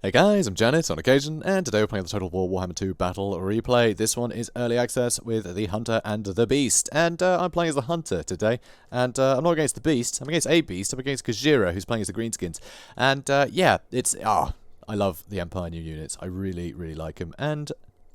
Hey guys, I'm JanetOnOccasion, and today we're playing the Total War Warhammer 2 Battle Replay. This one is early access with the Hunter and the Beast, and I'm playing as the Hunter today, and I'm not against the Beast, I'm against a Beast, I'm against Gajira, who's playing as the Greenskins, and yeah, I love the Empire new units, I really like them, and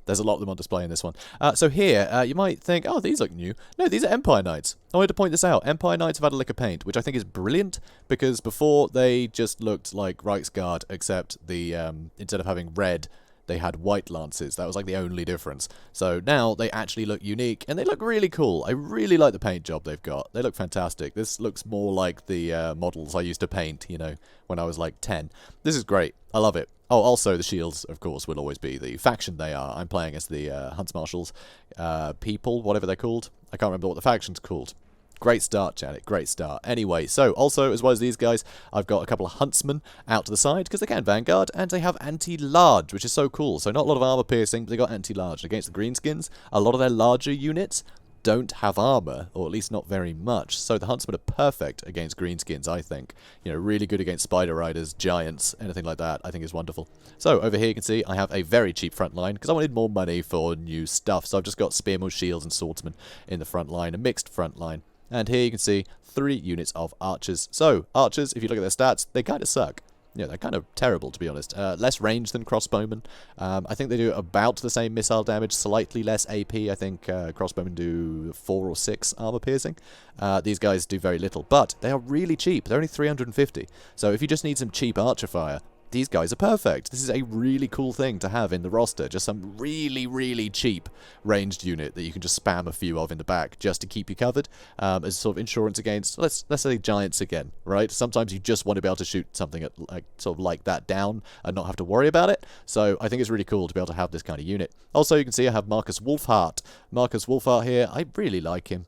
there's a lot of them on display in this one. So here, you might think, oh, these look new. No, these are Empire Knights. I wanted to point this out. Empire Knights have had a lick of paint, which I think is brilliant, because before they just looked like Reichsguard, except the instead of having red, they had white lances. That was like the only difference. So now they actually look unique, and they look really cool. I really like the paint job they've got. They look fantastic. This looks more like the models I used to paint, you know, when I was like 10. This is great. I love it. Oh, also, the shields, of course, will always be the faction they are. I'm playing as the Huntsmarshals, people, whatever they're called. I can't remember what the faction's called. Great start, Janet, great start. Anyway, so, also, as well as these guys, I've got a couple of Huntsmen out to the side, because they can Vanguard, and they have anti-large, which is so cool. So not a lot of armor piercing, but they got anti-large. Against the Greenskins, a lot of their larger units don't have armor, or at least not very much, so the Huntsmen are perfect against Greenskins, I think. You know, really good against Spider Riders, Giants, anything like that, I think is wonderful. So, over here you can see I have a very cheap front line, because I wanted more money for new stuff, so I've just got Spearmen, Shields, and Swordsmen in the front line, a mixed front line. And here you can see 3 units of Archers. So, Archers, if you look at their stats, they kind of suck. Yeah, they're kind of terrible, to be honest. Less range than Crossbowmen. I think they do about the same missile damage, slightly less AP. I think Crossbowmen do 4 or 6 armor piercing. These guys do very little, but they are really cheap. They're only 350. So if you just need some cheap archer fire, these guys are perfect. This is a really cool thing to have in the roster. Just some really cheap ranged unit that you can just spam a few of in the back just to keep you covered as sort of insurance against, let's say, Giants again, right? Sometimes you just want to be able to shoot something at, like that down and not have to worry about it. So I think it's really cool to be able to have this kind of unit. Also, you can see I have Markus Wulfhart. Markus Wulfhart here. I really like him.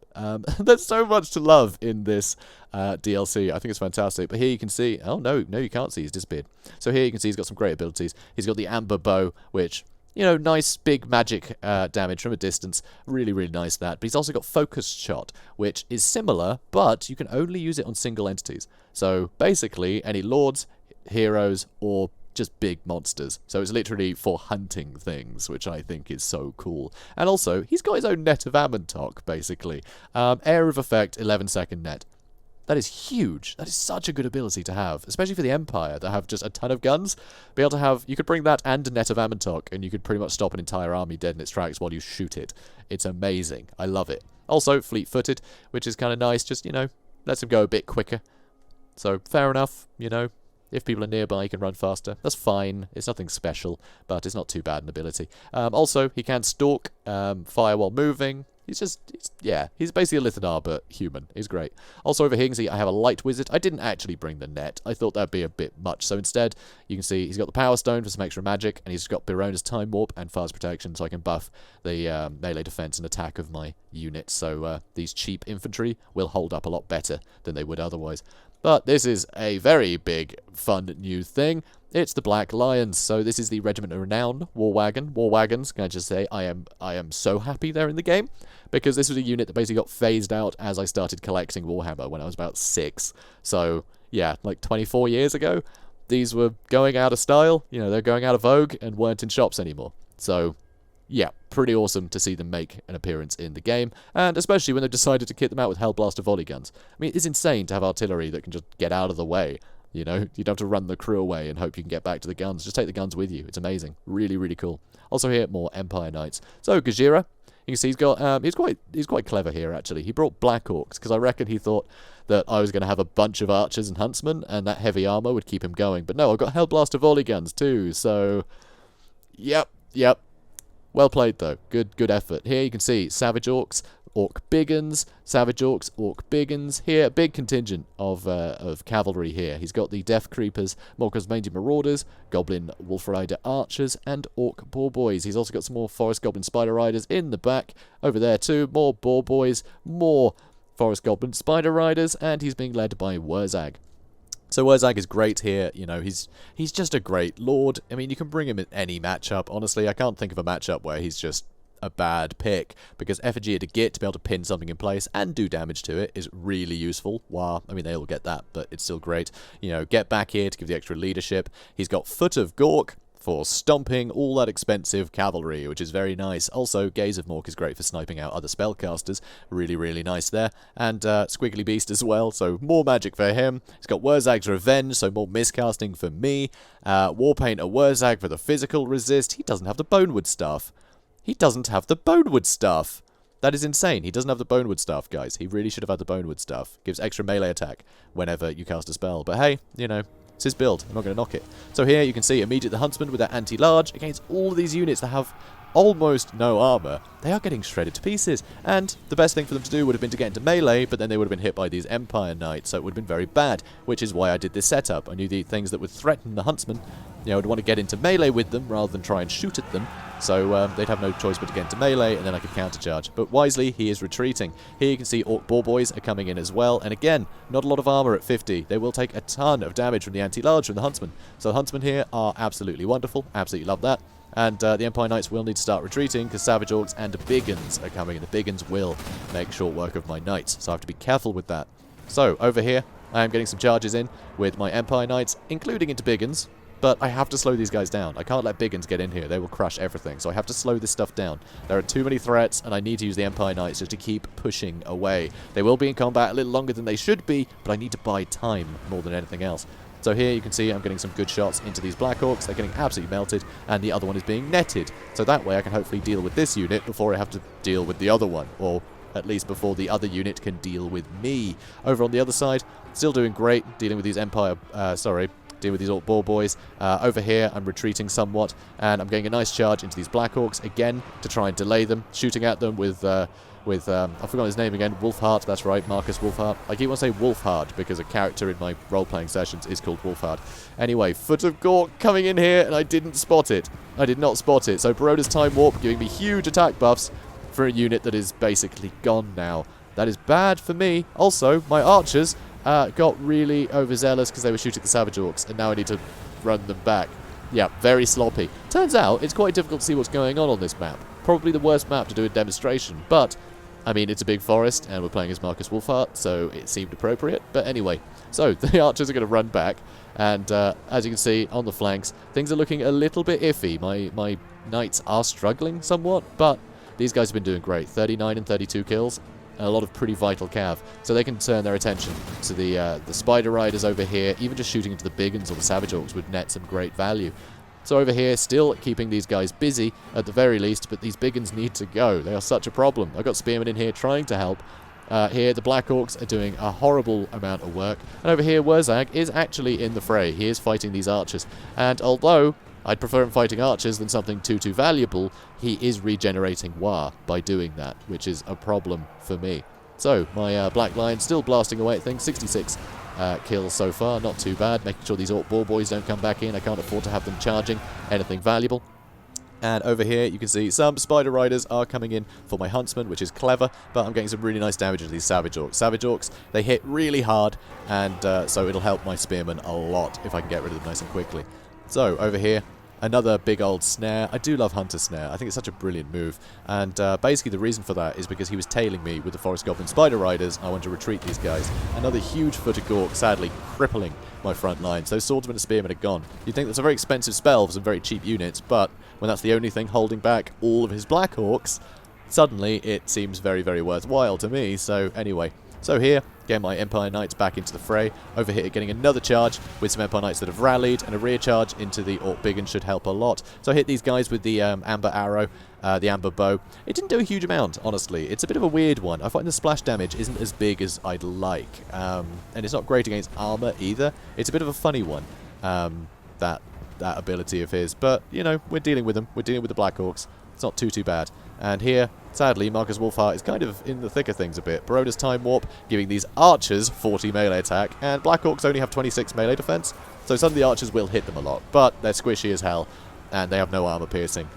There's so much to love in this DLC. I think it's fantastic. But here you can see, oh no, you can't see, he's disappeared. So here you can see he's got some great abilities. He's got the Amber Bow, which, you know, nice big magic damage from a distance. Really nice that. But he's also got Focused Shot, which is similar, but you can only use it on single entities. So basically, any lords, heroes, or just big monsters. So it's literally for hunting things, which I think is so cool. And also, he's got his own net of Ammontok, basically. Air of Effect, 11-second net. That is huge. That is such a good ability to have, especially for the Empire that have just a ton of guns. Be able to have, you could bring that and a net of Ammontok, and you could pretty much stop an entire army dead in its tracks while you shoot it. It's amazing. I love it. Also, fleet-footed, which is kind of nice. Just, you know, lets him go a bit quicker. So, fair enough, you know. If people are nearby, he can run faster. That's fine. It's nothing special, but it's not too bad an ability. Also, he can stalk, fire while moving. He's basically a Lithanar, but human. He's great. Also, over here, you can see I have a Light Wizard. I didn't actually bring the net. I thought that'd be a bit much. So instead, you can see he's got the Power Stone for some extra magic, and he's got Birona's Time Warp and Fast Protection, so I can buff the melee defense and attack of my units. So these cheap infantry will hold up a lot better than they would otherwise. But this is a very big, fun new thing. It's the Black Lions. So this is the Regiment of Renown, War Wagon. War Wagons, can I just say, I am so happy they're in the game, because this was a unit that basically got phased out as I started collecting Warhammer when I was about 6. So, yeah, like 24 years ago, these were going out of style. You know, they're going out of vogue and weren't in shops anymore. So, yeah, pretty awesome to see them make an appearance in the game, and especially when they've decided to kit them out with Hellblaster Volleyguns. I mean, it's insane to have artillery that can just get out of the way. You know, you don't have to run the crew away and hope you can get back to the guns. Just take the guns with you. It's amazing. Really cool. Also here, more Empire Knights. So, Gajira, you can see he's got, he's quite clever here, actually. He brought Black Orcs, because I reckon he thought that I was going to have a bunch of archers and huntsmen, and that heavy armor would keep him going. But no, I've got Hellblaster Volleyguns, too. So, yep. Well played, though. Good effort. Here you can see Savage Orcs, Orc Biggins, Savage Orcs, Orc Biggins. Here, a big contingent of cavalry here. He's got the Death Creepers, more cosmetic Marauders, Goblin Wolf Rider Archers, and Orc Boar Boys. He's also got some more Forest Goblin Spider Riders in the back. Over there, too, more Boar Boys, more Forest Goblin Spider Riders, and he's being led by Wurzag. So Wurzag is great here, you know, he's just a great lord. I mean, you can bring him in any matchup. Honestly, I can't think of a matchup where he's just a bad pick, because effigy to git to be able to pin something in place and do damage to it is really useful. Wow, I mean, they all get that, but it's still great. You know, get back here to give the extra leadership. He's got Foot of Gork for stomping all that expensive cavalry, which is very nice. Also, Gaze of Mork is great for sniping out other spellcasters. Really, really nice there. And Squiggly Beast as well, so more magic for him. He's got Wurzag's Revenge, so more miscasting for me. Warpainter Wurzag for the physical resist. He doesn't have the Bonewood Staff. He doesn't have the Bonewood Staff. That is insane. He doesn't have the Bonewood Staff, guys. He really should have had the Bonewood Staff. Gives extra melee attack whenever you cast a spell. But hey, you know, it's his build. I'm not going to knock it. So here you can see immediately the Huntsman with that anti-large against all of these units that have almost no armor. They are getting shredded to pieces. And the best thing for them to do would have been to get into melee, but then they would have been hit by these Empire Knights, so it would have been very bad, which is why I did this setup. I knew the things that would threaten the Huntsman, you know, I'd want to get into melee with them rather than try and shoot at them. So they'd have no choice but to get into melee, and then I could countercharge. But wisely, he is retreating. Here you can see Orc Boar Boys are coming in as well. And again, not a lot of armor at 50. They will take a ton of damage from the anti-large from the Huntsman. So the Huntsmen here are absolutely wonderful. Absolutely love that. And the Empire Knights will need to start retreating because Savage Orcs and the Biggins are coming. And the Biggins will make short work of my Knights. So I have to be careful with that. So over here, I am getting some charges in with my Empire Knights, including into Biggins. But I have to slow these guys down. I can't let Biggins get in here. They will crush everything. So I have to slow this stuff down. There are too many threats, and I need to use the Empire Knights just to keep pushing away. They will be in combat a little longer than they should be, but I need to buy time more than anything else. So here you can see I'm getting some good shots into these Black Orcs. They're getting absolutely melted, and the other one is being netted. So that way I can hopefully deal with this unit before I have to deal with the other one. Or at least before the other unit can deal with me. Over on the other side, still doing great, dealing with these deal with these Orc Boar Boys. Over here, I'm retreating somewhat, and I'm getting a nice charge into these Black Orcs again to try and delay them, shooting at them with I forgot his name again, Wulfhart, that's right, Markus Wulfhart. I keep on saying Wulfhart because a character in my role-playing sessions is called Wulfhart. Anyway, Foot of Gork coming in here, and I didn't spot it. I did not spot it. So Baroda's Time Warp giving me huge attack buffs for a unit that is basically gone now. That is bad for me. Also, my archers got really overzealous because they were shooting the Savage Orcs, and now I need to run them back. Yeah, very sloppy. Turns out, it's quite difficult to see what's going on this map. Probably the worst map to do a demonstration, but, I mean, it's a big forest, and we're playing as Markus Wulfhart, so it seemed appropriate. But anyway, so the archers are going to run back, and as you can see, on the flanks, things are looking a little bit iffy. My knights are struggling somewhat, but these guys have been doing great. 39 and 32 kills. A lot of pretty vital cav, so they can turn their attention to the Spider Riders over here. Even just shooting into the Biggins or the Savage Orcs would net some great value. So over here, still keeping these guys busy at the very least, but these Biggins need to go. They are such a problem. I've got Spearmen in here trying to help. Here, the Black Orcs are doing a horrible amount of work. And over here, Wurzag is actually in the fray. He is fighting these archers. And although I'd prefer him fighting archers than something too valuable, he is regenerating War by doing that, which is a problem for me. So, my Black Lion still blasting away at things. 66 kills so far, not too bad. Making sure these Orc Boar Boys don't come back in. I can't afford to have them charging anything valuable. And over here, you can see some Spider Riders are coming in for my Huntsman, which is clever, but I'm getting some really nice damage into these Savage Orcs. Savage Orcs, they hit really hard, and so it'll help my Spearmen a lot if I can get rid of them nice and quickly. So, over here, another big old snare. I do love Hunter Snare. I think it's such a brilliant move. And basically the reason for that is because he was tailing me with the Forest Goblin Spider Riders. I want to retreat these guys. Another huge Foot of Gork, sadly, crippling my front lines. Those Swordsmen and Spearmen are gone. You'd think that's a very expensive spell for some very cheap units, but when that's the only thing holding back all of his Black Orcs, suddenly it seems very, very worthwhile to me. So anyway, so here, getting my Empire Knights back into the fray. Over here, getting another charge with some Empire Knights that have rallied, and a rear charge into the Orc Biggin should help a lot. So I hit these guys with the Amber Arrow, the Amber Bow. It didn't do a huge amount, honestly. It's a bit of a weird one. I find the splash damage isn't as big as I'd like, and it's not great against armor either. It's a bit of a funny one, that ability of his. But, you know, we're dealing with them. We're dealing with the Black Orcs. It's not too bad. And here, sadly, Markus Wulfhart is kind of in the thick of things a bit. Baroda's Time Warp giving these archers 40 melee attack, and Black Orcs only have 26 melee defense, so some of the archers will hit them a lot, but they're squishy as hell, and they have no armor piercing.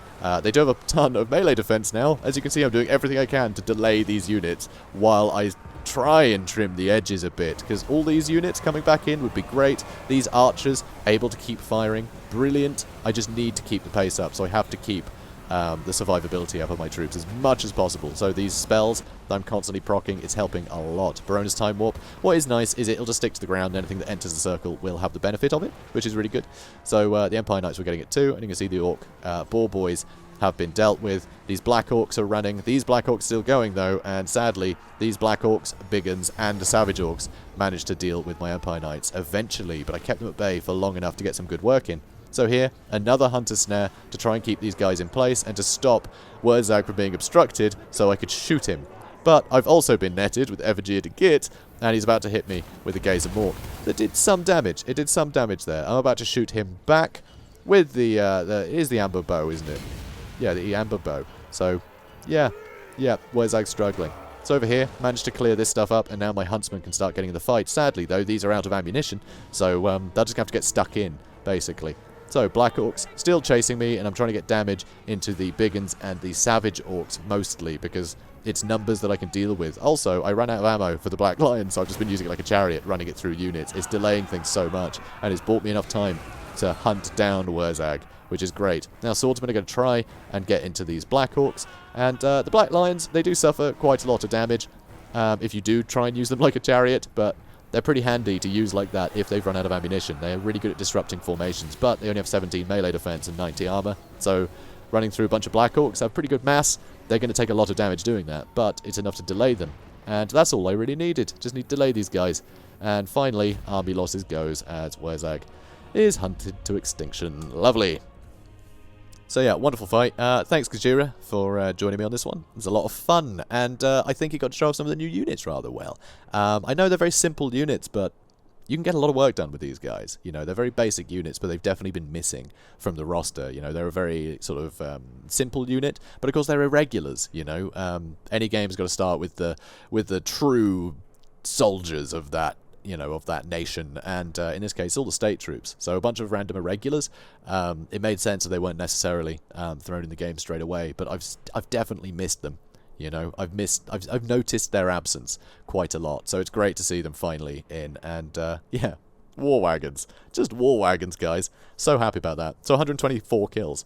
They do have a ton of melee defense now. As you can see, I'm doing everything I can to delay these units while I try and trim the edges a bit, because all these units coming back in would be great. These archers able to keep firing, brilliant. I just need to keep the pace up, so I have to keep the survivability up of my troops as much as possible. So these spells that I'm constantly proccing, it's helping a lot. Barona's Time Warp, what is nice is it'll just stick to the ground, and anything that enters the circle will have the benefit of it, which is really good. So the Empire Knights were getting it too, and you can see the Orc Boar Boys have been dealt with. These Black Orcs are running. These Black Orcs still going though, and sadly these Black Orcs, Biggins, and the Savage Orcs managed to deal with my Empire Knights eventually, but I kept them at bay for long enough to get some good work in. So here, another Hunter Snare to try and keep these guys in place and to stop Wurzag from being obstructed so I could shoot him. But I've also been netted with Evergear to Git, and he's about to hit me with a Gazer Mork. That did some damage. It did some damage there. I'm about to shoot him back with the it is the Amber Bow, isn't it? Yeah, the Amber Bow. So, yeah, Wurzag's struggling. So over here, managed to clear this stuff up, and now my Huntsmen can start getting in the fight. Sadly, though, these are out of ammunition, so they'll just have to get stuck in, basically. So, Black Orcs still chasing me, and I'm trying to get damage into the Biggins and the Savage Orcs, mostly, because it's numbers that I can deal with. Also, I ran out of ammo for the Black Lion, so I've just been using it like a chariot, running it through units. It's delaying things so much, and it's bought me enough time to hunt down Wurzag, which is great. Now, Swordsmen are going to try and get into these Black Orcs, and the Black Lions, they do suffer quite a lot of damage if you do try and use them like a chariot, but they're pretty handy to use like that if they've run out of ammunition. They're really good at disrupting formations, but they only have 17 melee defense and 90 armor, so running through a bunch of Black Orcs have pretty good mass. They're going to take a lot of damage doing that, but it's enough to delay them, and that's all I really needed. Just need to delay these guys. And finally, army losses goes as Wurzag is hunted to extinction. Lovely. So yeah, wonderful fight. Thanks, Kajira, for joining me on this one. It was a lot of fun, and I think you got to show off some of the new units rather well. I know they're very simple units, but you can get a lot of work done with these guys. You know, they're very basic units, but they've definitely been missing from the roster. You know, they're a very sort of simple unit, but of course they're irregulars. You know, any game's got to start with the true soldiers of that, you know, of that nation, and in this case all the state troops, so a bunch of random irregulars. It made sense that they weren't necessarily thrown in the game straight away, but I've definitely missed them. You know, I've noticed their absence quite a lot, so it's great to see them finally in. And yeah, War Wagons, just War Wagons, guys. So happy about that. So 124 kills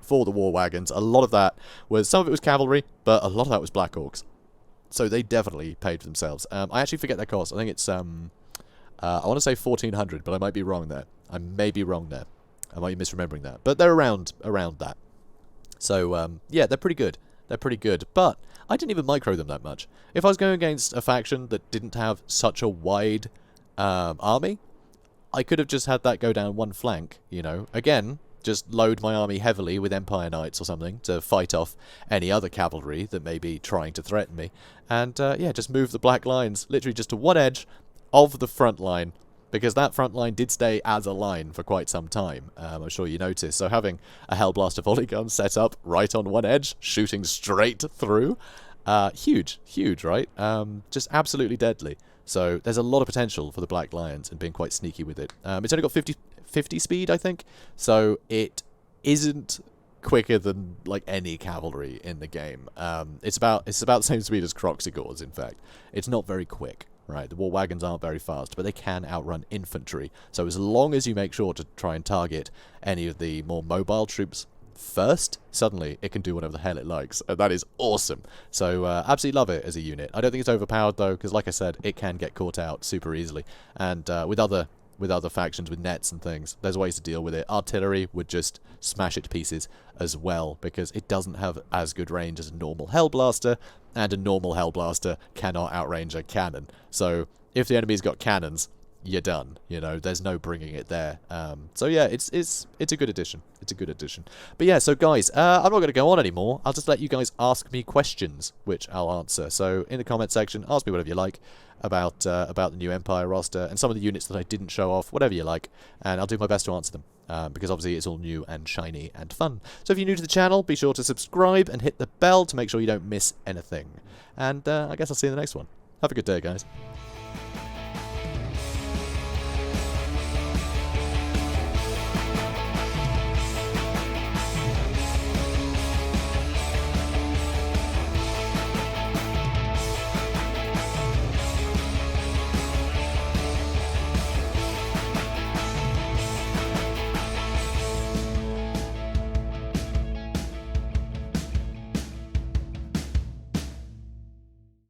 for the War Wagons. A lot of that was, some of it was cavalry, but a lot of that was Black Orcs. So they definitely paid for themselves. I actually forget their cost. I think it's I want to say 1,400, but I might be wrong there. I may be wrong there. I might be misremembering that, but they're around that. So yeah, they're pretty good. They're pretty good, but I didn't even micro them that much. If I was going against a faction that didn't have such a wide army, I could have just had that go down one flank, you know. Again, just load my army heavily with Empire Knights or something to fight off any other cavalry that may be trying to threaten me. And yeah, just move the Black Lines literally just to one edge of the front line, because that front line did stay as a line for quite some time, I'm sure you noticed. So having a Hellblaster Volleygun set up right on one edge, shooting straight through, huge, right? Just absolutely deadly. So there's a lot of potential for the Black Lions and being quite sneaky with it. It's only got 50 speed, I think, so it isn't quicker than like any cavalry in the game. It's about the same speed as Croxigors, in fact. It's not very quick. Right, the War Wagons aren't very fast, but they can outrun infantry. So as long as you make sure to try and target any of the more mobile troops first, suddenly it can do whatever the hell it likes. And that is awesome. So absolutely love it as a unit. I don't think it's overpowered though, because like I said, it can get caught out super easily. And with other factions with nets and things, there's ways to deal with it. Artillery would just smash it to pieces as well, because it doesn't have as good range as a normal Hellblaster, and a normal Hellblaster cannot outrange a cannon. So if the enemy's got cannons, you're done. You know, there's no bringing it there. So yeah, it's a good addition. It's a good addition. But yeah, so guys, I'm not going to go on anymore. I'll just let you guys ask me questions, which I'll answer. So in the comment section, ask me whatever you like about the new Empire roster and some of the units that I didn't show off, whatever you like, and I'll do my best to answer them. Because obviously it's all new and shiny and fun. So if you're new to the channel, be sure to subscribe and hit the bell to make sure you don't miss anything. And I guess I'll see you in the next one. Have a good day, guys.